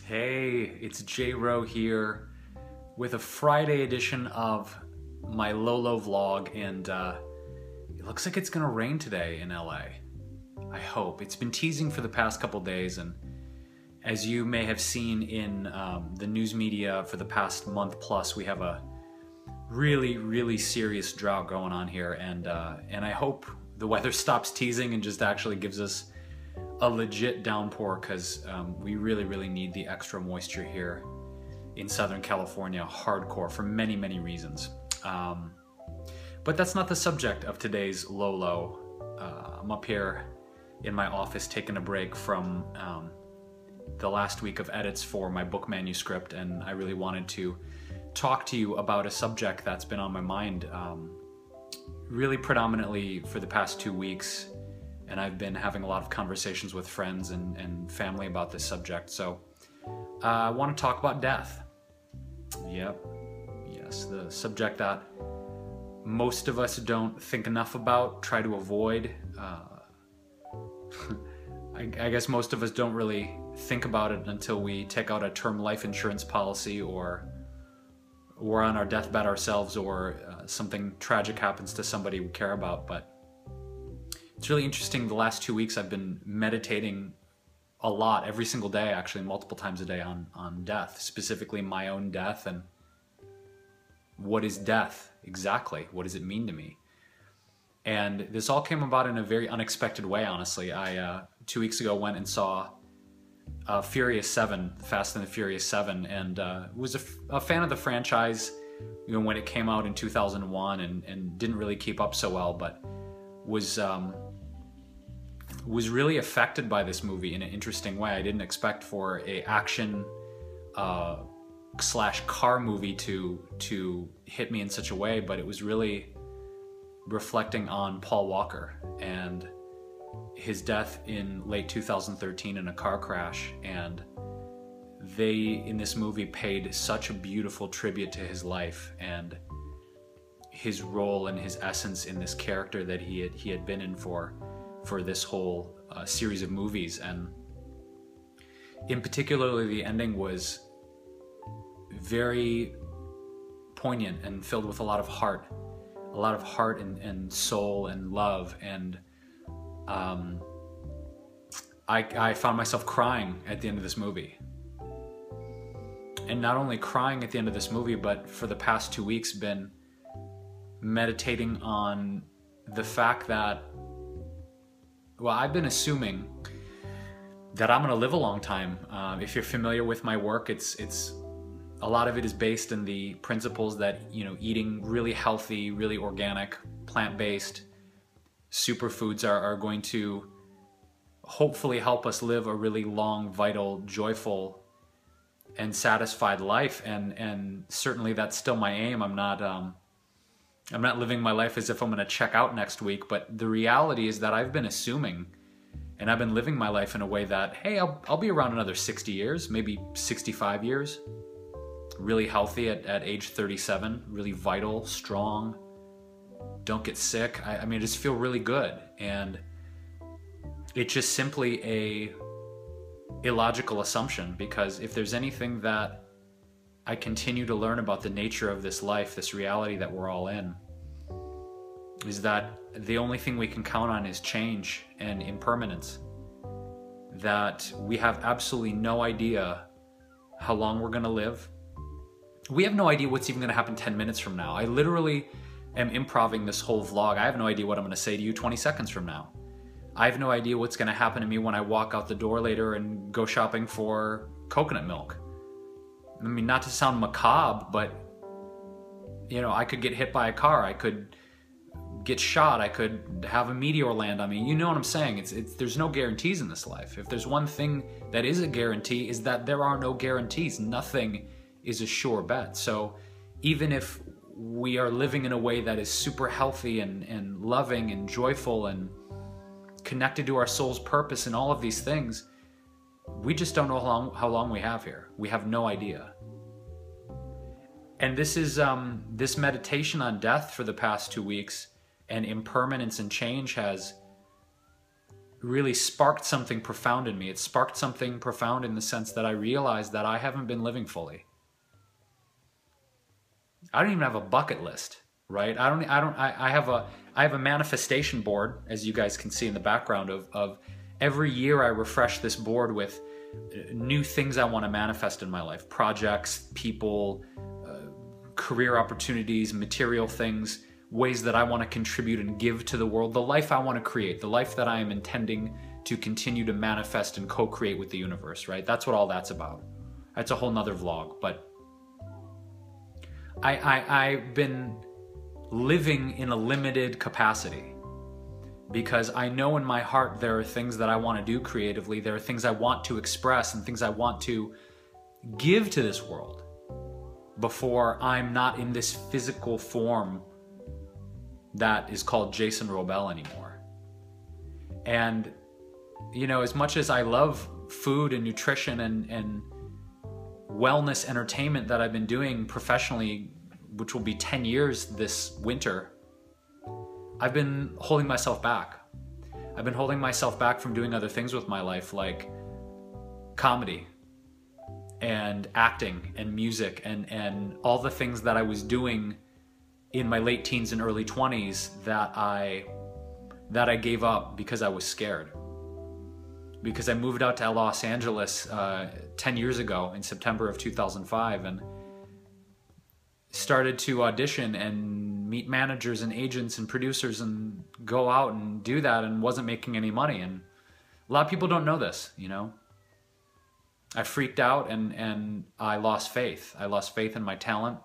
Hey, it's J-Ro here with a Friday edition of my Lolo vlog, and it looks like it's gonna rain today in LA. I hope. It's been teasing for the past couple days, and as you may have seen in the news media for the past month plus, we have a really serious drought going on here, and I hope the weather stops teasing and just actually gives us a legit downpour, because we really need the extra moisture here in Southern California, hardcore, for many reasons. But that's not the subject of today's Lolo. I'm up here in my office taking a break from the last week of edits for my book manuscript, and I really wanted to talk to you about a subject that's been on my mind really predominantly for the past 2 weeks. And I've been having a lot of conversations with friends and family about this subject. So I want to talk about death. Yep. Yes, the subject that most of us don't think enough about, try to avoid. I guess most of us don't really think about it until we take out a term life insurance policy, or we're on our deathbed ourselves, or something tragic happens to somebody we care about. But it's really interesting. The last 2 weeks I've been meditating a lot, every single day, actually multiple times a day, on death, specifically my own death, and what is death exactly? What does it mean to me? And this all came about in a very unexpected way, honestly. I 2 weeks ago went and saw Furious 7, Fast and the Furious 7, and was a fan of the franchise, you know, when it came out in 2001, and didn't really keep up so well, but was really affected by this movie in an interesting way. I didn't expect for a action slash car movie to hit me in such a way, but it was really reflecting on Paul Walker and his death in late 2013 in a car crash. And they, in this movie, paid such a beautiful tribute to his life and his role and his essence in this character that he had been in for this whole series of movies. And in particularly, the ending was very poignant and filled with a lot of heart and soul and love. And I found myself crying at the end of this movie. And not only crying at the end of this movie, but for the past 2 weeks been meditating on the fact that, well, I've been assuming that I'm going to live a long time. If you're familiar with my work, it's a lot of it is based in the principles that, you know, eating really healthy, really organic, plant-based superfoods are going to hopefully help us live a really long, vital, joyful, and satisfied life. And certainly that's still my aim. I'm not living my life as if I'm going to check out next week, but the reality is that I've been assuming, and I've been living my life in a way that, hey, I'll be around another 60 years, maybe 65 years, really healthy at age 37, really vital, strong, don't get sick. I mean, I just feel really good. And it's just simply a illogical assumption, because if there's anything that I continue to learn about the nature of this life, this reality that we're all in, is that the only thing we can count on is change and impermanence. That we have absolutely no idea how long we're going to live. We have no idea what's even going to happen 10 minutes from now. I literally am improvising this whole vlog. I have no idea what I'm going to say to you 20 seconds from now. I have no idea what's going to happen to me when I walk out the door later and go shopping for coconut milk. I mean, not to sound macabre, but, you know, I could get hit by a car. I could get shot. I could have a meteor land on me. You know what I'm saying? There's no guarantees in this life. If there's one thing that is a guarantee, is that there are no guarantees. Nothing is a sure bet. So even if we are living in a way that is super healthy and loving and joyful and connected to our soul's purpose and all of these things, we just don't know how long we have here. We have no idea. And this is this meditation on death for the past 2 weeks and impermanence and change has really sparked something profound in me. It sparked something profound in the sense that I realized that I haven't been living fully. I don't even have a bucket list, right? I have a manifestation board, as you guys can see in the background, of every year I refresh this board with new things I want to manifest in my life, projects, people, career opportunities, material things, ways that I want to contribute and give to the world, the life I want to create, the life that I am intending to continue to manifest and co-create with the universe, right? That's what all that's about. That's a whole nother vlog, but I've been living in a limited capacity because I know in my heart there are things that I want to do creatively, there are things I want to express and things I want to give to this world before I'm not in this physical form that is called Jason Wrobel anymore. And, you know, as much as I love food and nutrition and wellness entertainment that I've been doing professionally, which will be 10 years this winter, I've been holding myself back. I've been holding myself back from doing other things with my life, like comedy and acting and music and all the things that I was doing in my late teens and early 20s that I gave up because I was scared. Because I moved out to Los Angeles 10 years ago in September of 2005 and started to audition and meet managers and agents and producers and go out and do that and wasn't making any money. And a lot of people don't know this, you know. I freaked out and I lost faith. I lost faith in my talent.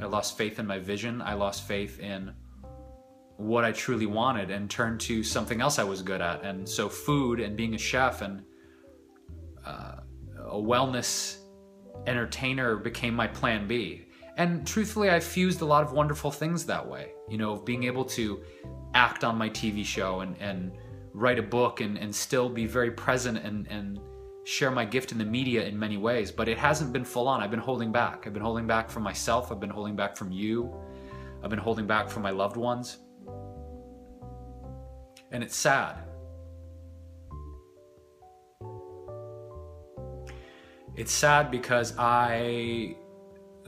I lost faith in my vision. I lost faith in what I truly wanted and turned to something else I was good at. And so food and being a chef and a wellness entertainer became my plan B. And truthfully, I fused a lot of wonderful things that way. You know, being able to act on my TV show and write a book and still be very present and share my gift in the media in many ways. But it hasn't been full on. I've been holding back. I've been holding back from myself. I've been holding back from you. I've been holding back from my loved ones. And it's sad. It's sad because I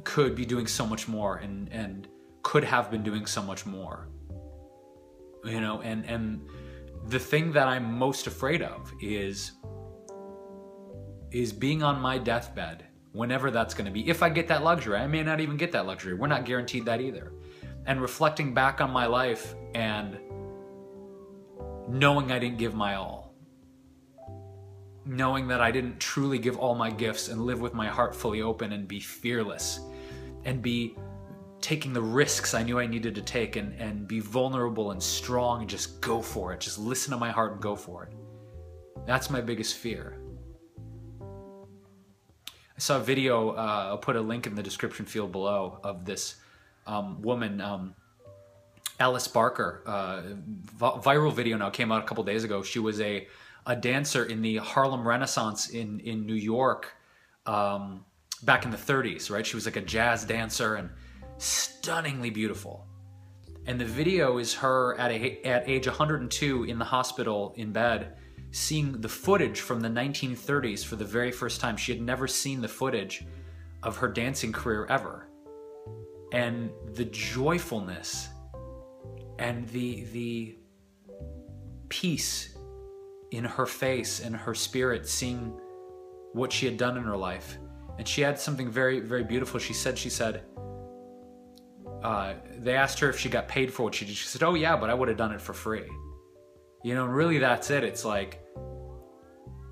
could be doing so much more and could have been doing so much more. You know, and the thing that I'm most afraid of is being on my deathbed, whenever that's going to be. If I get that luxury, I may not even get that luxury. We're not guaranteed that either. And reflecting back on my life and knowing I didn't give my all. Knowing that I didn't truly give all my gifts and live with my heart fully open and be fearless and be taking the risks I knew I needed to take and be vulnerable and strong and just go for it. Just listen to my heart and go for it. That's my biggest fear. I saw a video, I'll put a link in the description field below, of this woman, Alice Barker, viral video now, came out a couple days ago. She was a dancer in the Harlem Renaissance in New York back in the 30s, right? She was like a jazz dancer and stunningly beautiful. And the video is her at age 102 in the hospital in bed, seeing the footage from the 1930s for the very first time. She had never seen the footage of her dancing career ever. And the joyfulness and the peace in her face and her spirit, seeing what she had done in her life. And she had something very, very beautiful. She said, they asked her if she got paid for what she did. She said, oh yeah, but I would have done it for free. You know, really that's it. It's like,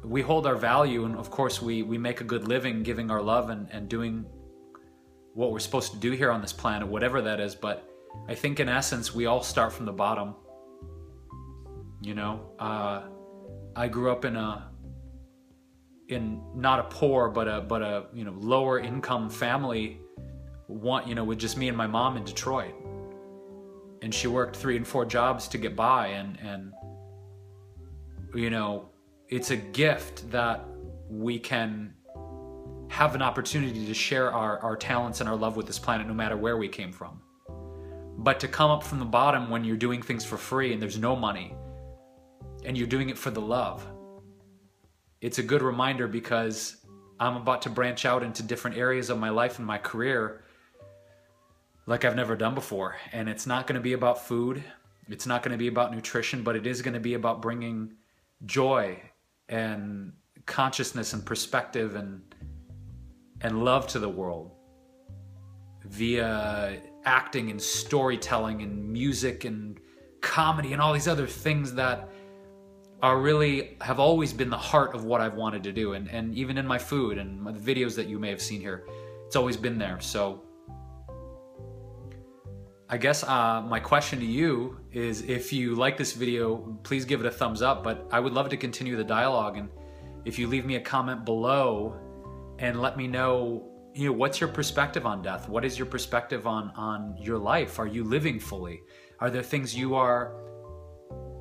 we hold our value, and of course we make a good living giving our love and doing what we're supposed to do here on this planet, whatever that is. But I think in essence, we all start from the bottom. You know, I grew up in not a poor, but a you know, lower income family, with just me and my mom in Detroit. And she worked 3 and 4 jobs to get by, and you know, it's a gift that we can have an opportunity to share our talents and our love with this planet, no matter where we came from. But to come up from the bottom when you're doing things for free and there's no money, and you're doing it for the love. It's a good reminder because I'm about to branch out into different areas of my life and my career like I've never done before. And it's not going to be about food. It's not going to be about nutrition, but it is going to be about bringing joy and consciousness and perspective and love to the world via acting and storytelling and music and comedy and all these other things that are really have always been the heart of what I've wanted to do. And even in my food and the videos that you may have seen here, it's always been there. So I guess my question to you is, if you like this video, please give it a thumbs up, but I would love to continue the dialogue. And if you leave me a comment below and let me know, what's your perspective on death? What is your perspective on your life? Are you living fully? Are there things you are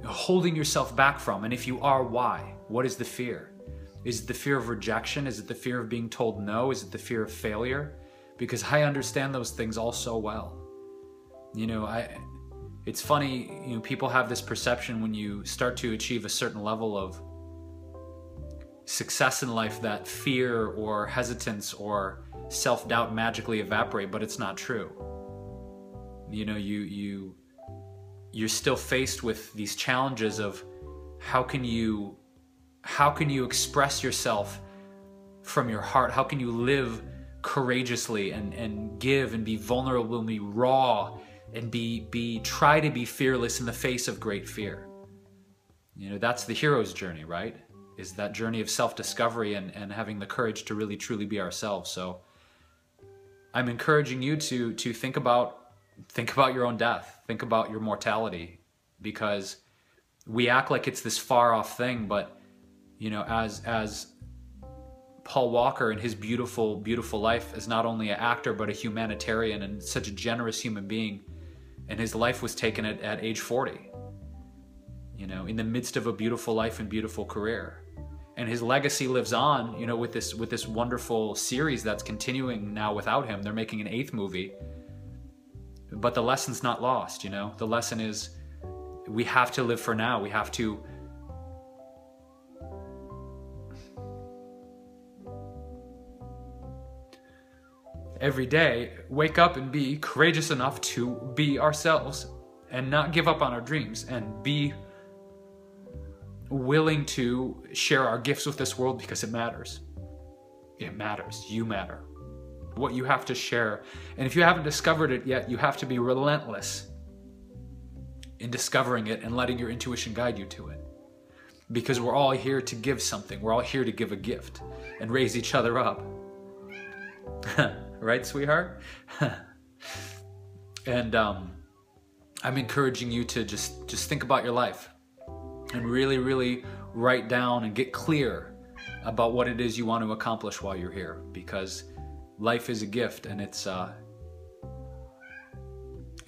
holding yourself back from? And if you are, why? What is the fear? Is it the fear of rejection? Is it the fear of being told no? Is it the fear of failure? Because I understand those things all so well. It's funny, people have this perception when you start to achieve a certain level of success in life that fear or hesitance or self-doubt magically evaporate, but it's not true. You're still faced with these challenges of how can you express yourself from your heart? How can you live courageously and give and be vulnerable and be raw and try to be fearless in the face of great fear? That's the hero's journey, right? Is that journey of self-discovery and having the courage to really truly be ourselves. So I'm encouraging you to think about your own death. Think about your mortality, because we act like it's this far off thing, but as Paul Walker in his beautiful, beautiful life is not only an actor, but a humanitarian and such a generous human being. And his life was taken at age 40, in the midst of a beautiful life and beautiful career. And his legacy lives on, with this wonderful series that's continuing now without him. They're making an 8th movie. But the lesson's not lost, The lesson is we have to live for now. We have to every day wake up and be courageous enough to be ourselves and not give up on our dreams, and be willing to share our gifts with this world, because it matters. It matters. You matter. What you have to share. And if you haven't discovered it yet, you have to be relentless in discovering it and letting your intuition guide you to it. Because we're all here to give something. We're all here to give a gift and raise each other up. Right, sweetheart? And I'm encouraging you to just think about your life and really, really write down and get clear about what it is you want to accomplish while you're here, because life is a gift, and it's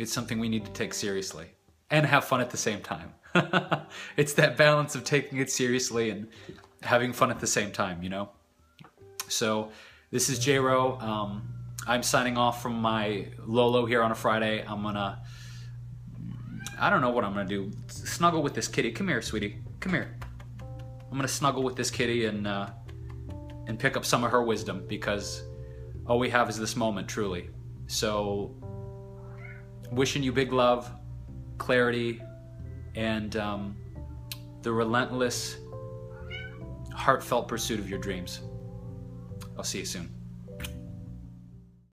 something we need to take seriously and have fun at the same time. It's that balance of taking it seriously and having fun at the same time, So this is J-Ro. I'm signing off from my Lolo here on a Friday. I don't know what I'm gonna do. Snuggle with this kitty. Come here, sweetie. Come here. I'm gonna snuggle with this kitty and pick up some of her wisdom, because all we have is this moment, truly. So, wishing you big love, clarity, and the relentless, heartfelt pursuit of your dreams. I'll see you soon.